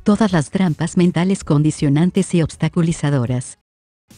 todas las trampas mentales condicionantes y obstaculizadoras.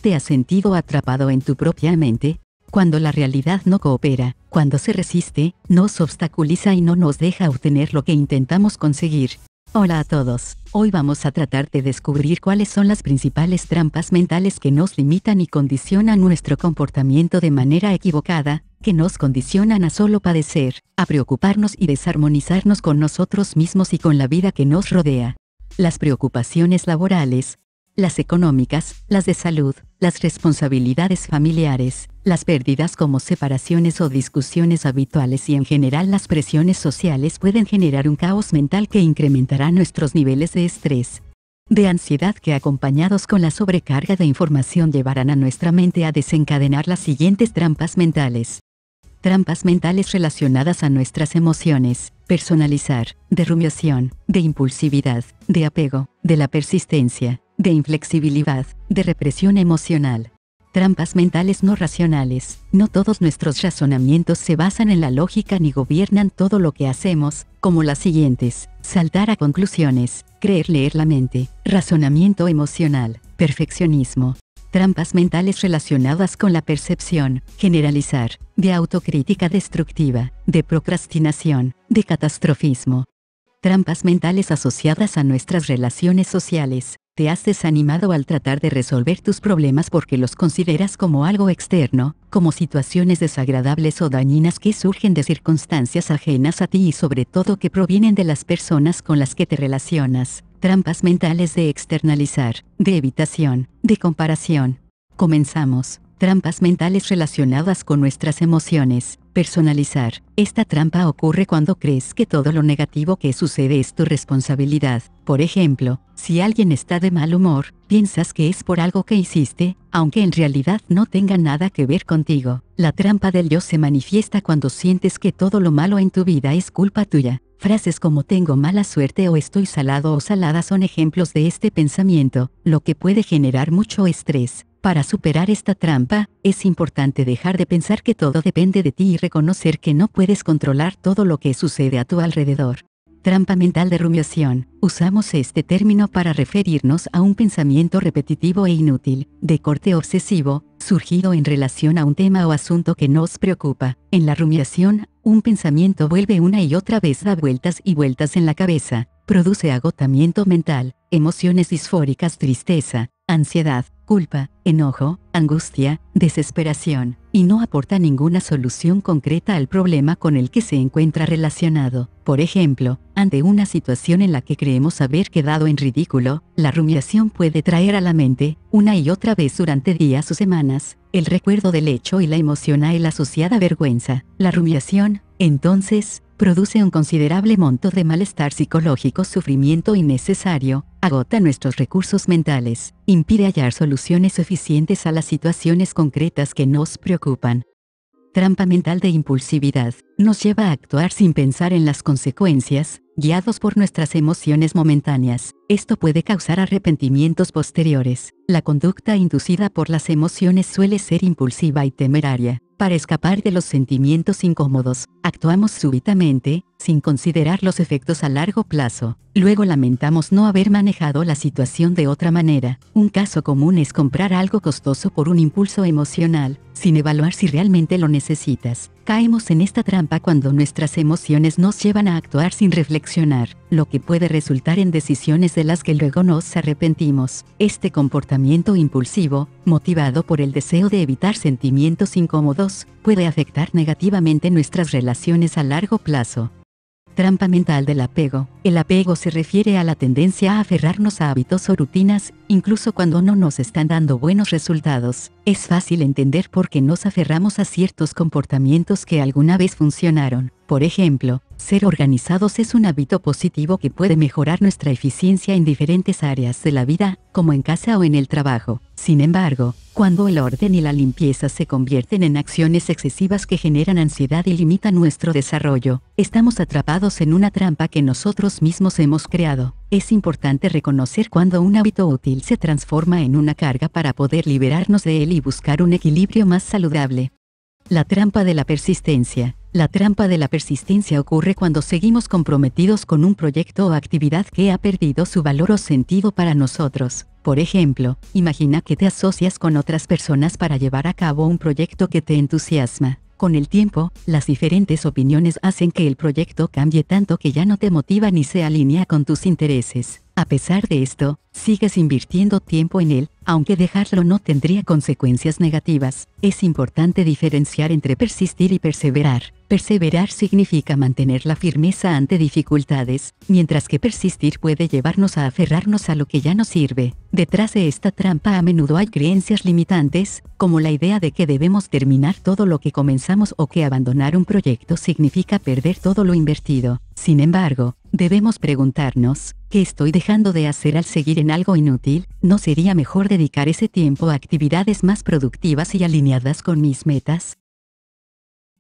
¿Te has sentido atrapado en tu propia mente? Cuando la realidad no coopera, cuando se resiste, nos obstaculiza y no nos deja obtener lo que intentamos conseguir. Hola a todos, hoy vamos a tratar de descubrir cuáles son las principales trampas mentales que nos limitan y condicionan nuestro comportamiento de manera equivocada, que nos condicionan a solo padecer, a preocuparnos y desarmonizarnos con nosotros mismos y con la vida que nos rodea. Las preocupaciones laborales, las económicas, las de salud, las responsabilidades familiares, las pérdidas como separaciones o discusiones habituales y en general las presiones sociales pueden generar un caos mental que incrementará nuestros niveles de estrés, de ansiedad que acompañados con la sobrecarga de información llevarán a nuestra mente a desencadenar las siguientes trampas mentales. Trampas mentales relacionadas a nuestras emociones: personalizar, de rumiación, de impulsividad, de apego, de la persistencia, de inflexibilidad, de represión emocional. Trampas mentales no racionales. No todos nuestros razonamientos se basan en la lógica ni gobiernan todo lo que hacemos, como las siguientes: saltar a conclusiones, creer leer la mente, razonamiento emocional, perfeccionismo. Trampas mentales relacionadas con la percepción: generalizar, de autocrítica destructiva, de procrastinación, de catastrofismo. Trampas mentales asociadas a nuestras relaciones sociales: te has desanimado al tratar de resolver tus problemas porque los consideras como algo externo, como situaciones desagradables o dañinas que surgen de circunstancias ajenas a ti y sobre todo que provienen de las personas con las que te relacionas. Trampas mentales de externalizar, de evitación, de comparación. Comenzamos. Trampas mentales relacionadas con nuestras emociones. Personalizar. Esta trampa ocurre cuando crees que todo lo negativo que sucede es tu responsabilidad. Por ejemplo, si alguien está de mal humor, piensas que es por algo que hiciste, aunque en realidad no tenga nada que ver contigo. La trampa del yo se manifiesta cuando sientes que todo lo malo en tu vida es culpa tuya. Frases como tengo mala suerte o estoy salado o salada son ejemplos de este pensamiento, lo que puede generar mucho estrés. Para superar esta trampa, es importante dejar de pensar que todo depende de ti y reconocer que no puedes controlar todo lo que sucede a tu alrededor. Trampa mental de rumiación. Usamos este término para referirnos a un pensamiento repetitivo e inútil, de corte obsesivo, surgido en relación a un tema o asunto que nos preocupa. En la rumiación, un pensamiento vuelve una y otra vez da vueltas y vueltas en la cabeza, produce agotamiento mental, emociones disfóricas, tristeza, ansiedad, culpa, enojo, angustia, desesperación, y no aporta ninguna solución concreta al problema con el que se encuentra relacionado. Por ejemplo, ante una situación en la que creemos haber quedado en ridículo, la rumiación puede traer a la mente, una y otra vez durante días o semanas, el recuerdo del hecho y la emoción a él asociada vergüenza. La rumiación, entonces, produce un considerable monto de malestar psicológico, sufrimiento innecesario, agota nuestros recursos mentales, impide hallar soluciones eficientes a las situaciones concretas que nos preocupan. Trampa mental de impulsividad. Nos lleva a actuar sin pensar en las consecuencias, guiados por nuestras emociones momentáneas. Esto puede causar arrepentimientos posteriores. La conducta inducida por las emociones suele ser impulsiva y temeraria. Para escapar de los sentimientos incómodos, actuamos súbitamente, sin considerar los efectos a largo plazo. Luego lamentamos no haber manejado la situación de otra manera. Un caso común es comprar algo costoso por un impulso emocional, sin evaluar si realmente lo necesitas. Caemos en esta trampa cuando nuestras emociones nos llevan a actuar sin reflexionar, lo que puede resultar en decisiones de las que luego nos arrepentimos. Este comportamiento impulsivo, motivado por el deseo de evitar sentimientos incómodos, puede afectar negativamente nuestras relaciones a largo plazo. Trampa mental del apego. El apego se refiere a la tendencia a aferrarnos a hábitos o rutinas, incluso cuando no nos están dando buenos resultados. Es fácil entender por qué nos aferramos a ciertos comportamientos que alguna vez funcionaron. Por ejemplo, ser organizados es un hábito positivo que puede mejorar nuestra eficiencia en diferentes áreas de la vida, como en casa o en el trabajo. Sin embargo, cuando el orden y la limpieza se convierten en acciones excesivas que generan ansiedad y limitan nuestro desarrollo, estamos atrapados en una trampa que nosotros mismos hemos creado. Es importante reconocer cuando un hábito útil se transforma en una carga para poder liberarnos de él y buscar un equilibrio más saludable. La trampa de la persistencia. La trampa de la persistencia ocurre cuando seguimos comprometidos con un proyecto o actividad que ha perdido su valor o sentido para nosotros. Por ejemplo, imagina que te asocias con otras personas para llevar a cabo un proyecto que te entusiasma. Con el tiempo, las diferentes opiniones hacen que el proyecto cambie tanto que ya no te motiva ni se alinea con tus intereses. A pesar de esto, sigues invirtiendo tiempo en él, aunque dejarlo no tendría consecuencias negativas. Es importante diferenciar entre persistir y perseverar. Perseverar significa mantener la firmeza ante dificultades, mientras que persistir puede llevarnos a aferrarnos a lo que ya no sirve. Detrás de esta trampa a menudo hay creencias limitantes, como la idea de que debemos terminar todo lo que comenzamos o que abandonar un proyecto significa perder todo lo invertido. Sin embargo, debemos preguntarnos, ¿qué estoy dejando de hacer al seguir en algo inútil? ¿No sería mejor dedicar ese tiempo a actividades más productivas y alineadas con mis metas?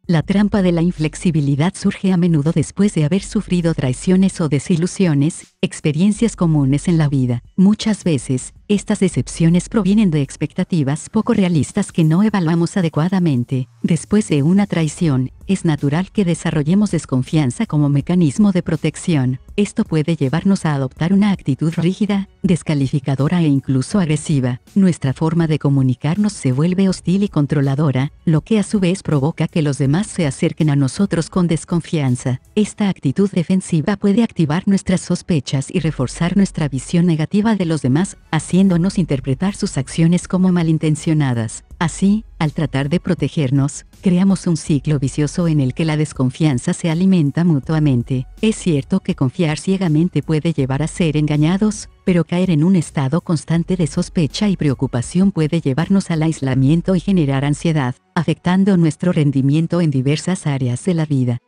La trampa de la inflexibilidad surge a menudo después de haber sufrido traiciones o desilusiones, experiencias comunes en la vida. Muchas veces, estas decepciones provienen de expectativas poco realistas que no evaluamos adecuadamente. Después de una traición, es natural que desarrollemos desconfianza como mecanismo de protección. Esto puede llevarnos a adoptar una actitud rígida, descalificadora e incluso agresiva. Nuestra forma de comunicarnos se vuelve hostil y controladora, lo que a su vez provoca que los demás se acerquen a nosotros con desconfianza. Esta actitud defensiva puede activar nuestras sospechas y reforzar nuestra visión negativa de los demás, haciéndonos interpretar sus acciones como malintencionadas. Así, al tratar de protegernos, creamos un ciclo vicioso en el que la desconfianza se alimenta mutuamente. Es cierto que confiar ciegamente puede llevar a ser engañados, pero caer en un estado constante de sospecha y preocupación puede llevarnos al aislamiento y generar ansiedad, afectando nuestro rendimiento en diversas áreas de la vida.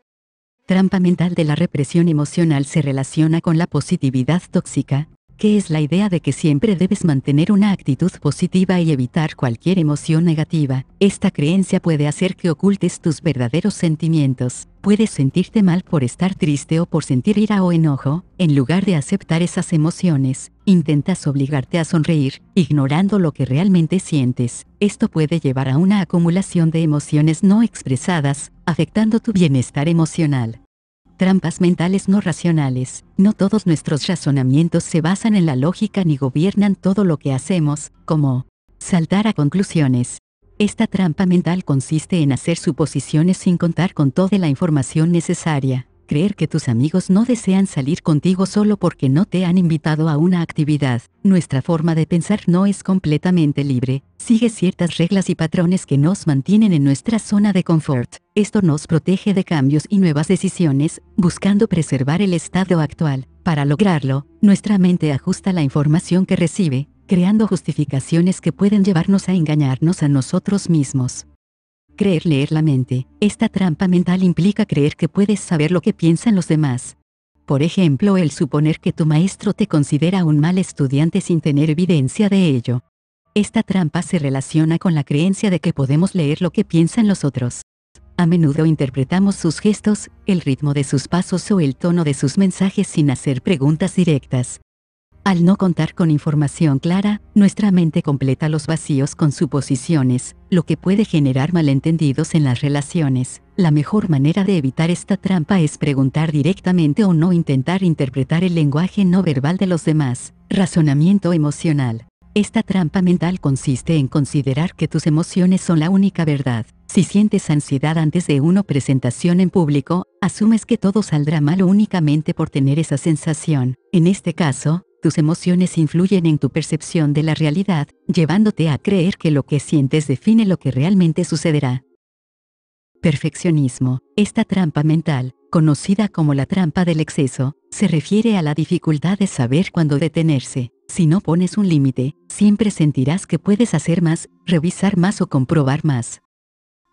Trampa mental de la represión emocional se relaciona con la positividad tóxica, que es la idea de que siempre debes mantener una actitud positiva y evitar cualquier emoción negativa. Esta creencia puede hacer que ocultes tus verdaderos sentimientos. Puedes sentirte mal por estar triste o por sentir ira o enojo. En lugar de aceptar esas emociones, intentas obligarte a sonreír, ignorando lo que realmente sientes. Esto puede llevar a una acumulación de emociones no expresadas, afectando tu bienestar emocional. Trampas mentales no racionales. No todos nuestros razonamientos se basan en la lógica ni gobiernan todo lo que hacemos, como saltar a conclusiones. Esta trampa mental consiste en hacer suposiciones sin contar con toda la información necesaria. Creer que tus amigos no desean salir contigo solo porque no te han invitado a una actividad. Nuestra forma de pensar no es completamente libre, sigue ciertas reglas y patrones que nos mantienen en nuestra zona de confort. Esto nos protege de cambios y nuevas decisiones, buscando preservar el estado actual. Para lograrlo, nuestra mente ajusta la información que recibe, creando justificaciones que pueden llevarnos a engañarnos a nosotros mismos. Leer la mente. Esta trampa mental implica creer que puedes saber lo que piensan los demás. Por ejemplo, el suponer que tu maestro te considera un mal estudiante sin tener evidencia de ello. Esta trampa se relaciona con la creencia de que podemos leer lo que piensan los otros. A menudo interpretamos sus gestos, el ritmo de sus pasos o el tono de sus mensajes sin hacer preguntas directas. Al no contar con información clara, nuestra mente completa los vacíos con suposiciones, lo que puede generar malentendidos en las relaciones. La mejor manera de evitar esta trampa es preguntar directamente o no intentar interpretar el lenguaje no verbal de los demás. Razonamiento emocional. Esta trampa mental consiste en considerar que tus emociones son la única verdad. Si sientes ansiedad antes de una presentación en público, asumes que todo saldrá mal únicamente por tener esa sensación. En este caso, tus emociones influyen en tu percepción de la realidad, llevándote a creer que lo que sientes define lo que realmente sucederá. Perfeccionismo. Esta trampa mental, conocida como la trampa del exceso, se refiere a la dificultad de saber cuándo detenerse. Si no pones un límite, siempre sentirás que puedes hacer más, revisar más o comprobar más.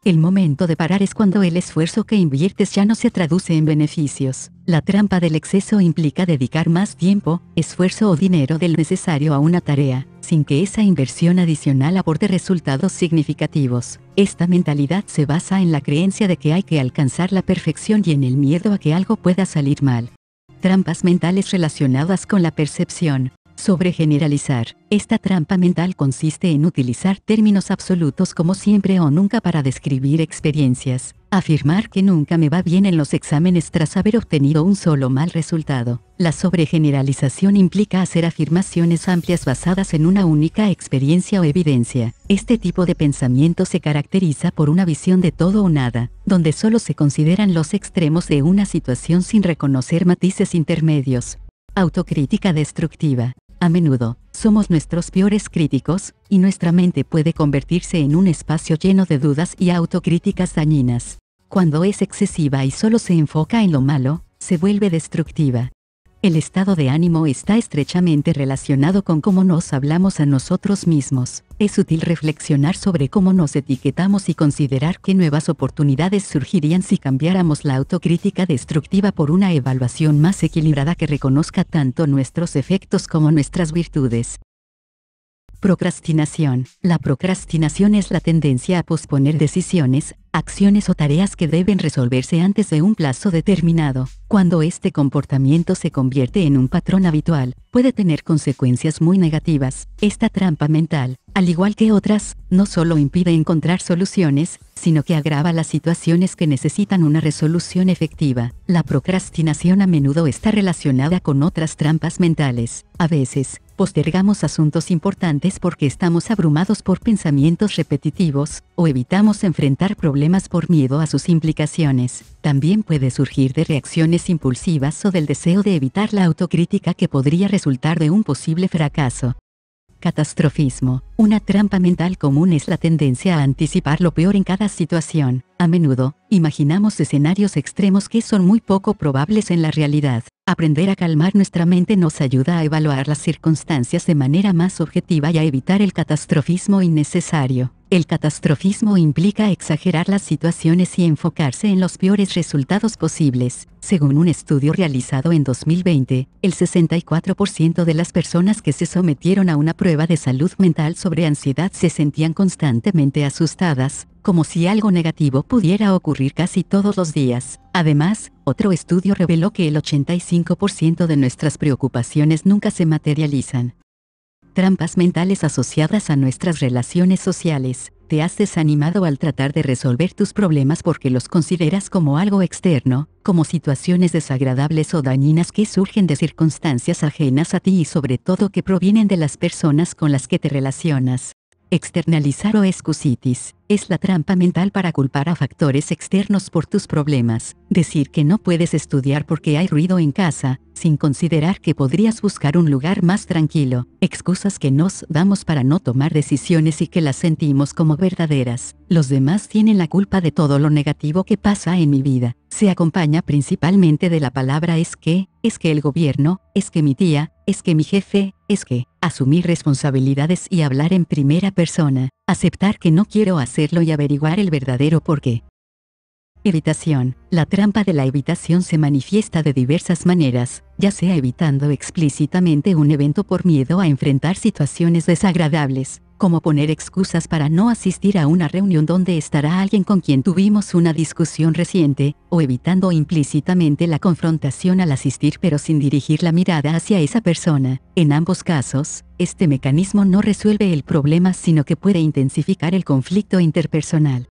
El momento de parar es cuando el esfuerzo que inviertes ya no se traduce en beneficios. La trampa del exceso implica dedicar más tiempo, esfuerzo o dinero del necesario a una tarea, sin que esa inversión adicional aporte resultados significativos. Esta mentalidad se basa en la creencia de que hay que alcanzar la perfección y en el miedo a que algo pueda salir mal. Trampas mentales relacionadas con la percepción. Sobregeneralizar. Esta trampa mental consiste en utilizar términos absolutos como siempre o nunca para describir experiencias. Afirmar que nunca me va bien en los exámenes tras haber obtenido un solo mal resultado. La sobregeneralización implica hacer afirmaciones amplias basadas en una única experiencia o evidencia. Este tipo de pensamiento se caracteriza por una visión de todo o nada, donde solo se consideran los extremos de una situación sin reconocer matices intermedios. Autocrítica destructiva. A menudo, somos nuestros peores críticos, y nuestra mente puede convertirse en un espacio lleno de dudas y autocríticas dañinas. Cuando es excesiva y solo se enfoca en lo malo, se vuelve destructiva. El estado de ánimo está estrechamente relacionado con cómo nos hablamos a nosotros mismos. Es útil reflexionar sobre cómo nos etiquetamos y considerar qué nuevas oportunidades surgirían si cambiáramos la autocrítica destructiva por una evaluación más equilibrada que reconozca tanto nuestros efectos como nuestras virtudes. Procrastinación. La procrastinación es la tendencia a posponer decisiones, acciones o tareas que deben resolverse antes de un plazo determinado. Cuando este comportamiento se convierte en un patrón habitual, puede tener consecuencias muy negativas. Esta trampa mental, al igual que otras, no solo impide encontrar soluciones, sino que agrava las situaciones que necesitan una resolución efectiva. La procrastinación a menudo está relacionada con otras trampas mentales. A veces, postergamos asuntos importantes porque estamos abrumados por pensamientos repetitivos, o evitamos enfrentar problemas por miedo a sus implicaciones. También puede surgir de reacciones impulsivas o del deseo de evitar la autocrítica que podría resultar de un posible fracaso. Catastrofismo. Una trampa mental común es la tendencia a anticipar lo peor en cada situación. A menudo, imaginamos escenarios extremos que son muy poco probables en la realidad. Aprender a calmar nuestra mente nos ayuda a evaluar las circunstancias de manera más objetiva y a evitar el catastrofismo innecesario. El catastrofismo implica exagerar las situaciones y enfocarse en los peores resultados posibles. Según un estudio realizado en 2020, el 64% de las personas que se sometieron a una prueba de salud mental sobre ansiedad se sentían constantemente asustadas, como si algo negativo pudiera ocurrir casi todos los días. Además, otro estudio reveló que el 85% de nuestras preocupaciones nunca se materializan. Trampas mentales asociadas a nuestras relaciones sociales. Te has desanimado al tratar de resolver tus problemas porque los consideras como algo externo, como situaciones desagradables o dañinas que surgen de circunstancias ajenas a ti y sobre todo que provienen de las personas con las que te relacionas. Externalizar o excusitis. Es la trampa mental para culpar a factores externos por tus problemas. Decir que no puedes estudiar porque hay ruido en casa, sin considerar que podrías buscar un lugar más tranquilo. Excusas que nos damos para no tomar decisiones y que las sentimos como verdaderas. Los demás tienen la culpa de todo lo negativo que pasa en mi vida. Se acompaña principalmente de la palabra es que el gobierno, es que mi tía, es que mi jefe, es que. Asumir responsabilidades y hablar en primera persona. Aceptar que no quiero hacerlo y averiguar el verdadero porqué. Evitación. La trampa de la evitación se manifiesta de diversas maneras, ya sea evitando explícitamente un evento por miedo a enfrentar situaciones desagradables, como poner excusas para no asistir a una reunión donde estará alguien con quien tuvimos una discusión reciente, o evitando implícitamente la confrontación al asistir pero sin dirigir la mirada hacia esa persona. En ambos casos, este mecanismo no resuelve el problema sino que puede intensificar el conflicto interpersonal.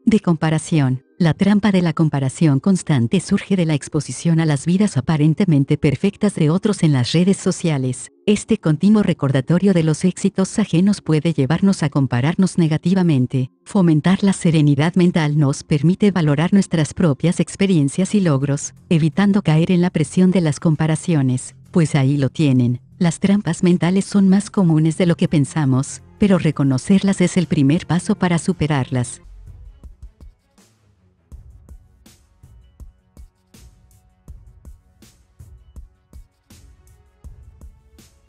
De comparación. La trampa de la comparación constante surge de la exposición a las vidas aparentemente perfectas de otros en las redes sociales. Este continuo recordatorio de los éxitos ajenos puede llevarnos a compararnos negativamente. Fomentar la serenidad mental nos permite valorar nuestras propias experiencias y logros, evitando caer en la presión de las comparaciones. Pues ahí lo tienen. Las trampas mentales son más comunes de lo que pensamos, pero reconocerlas es el primer paso para superarlas.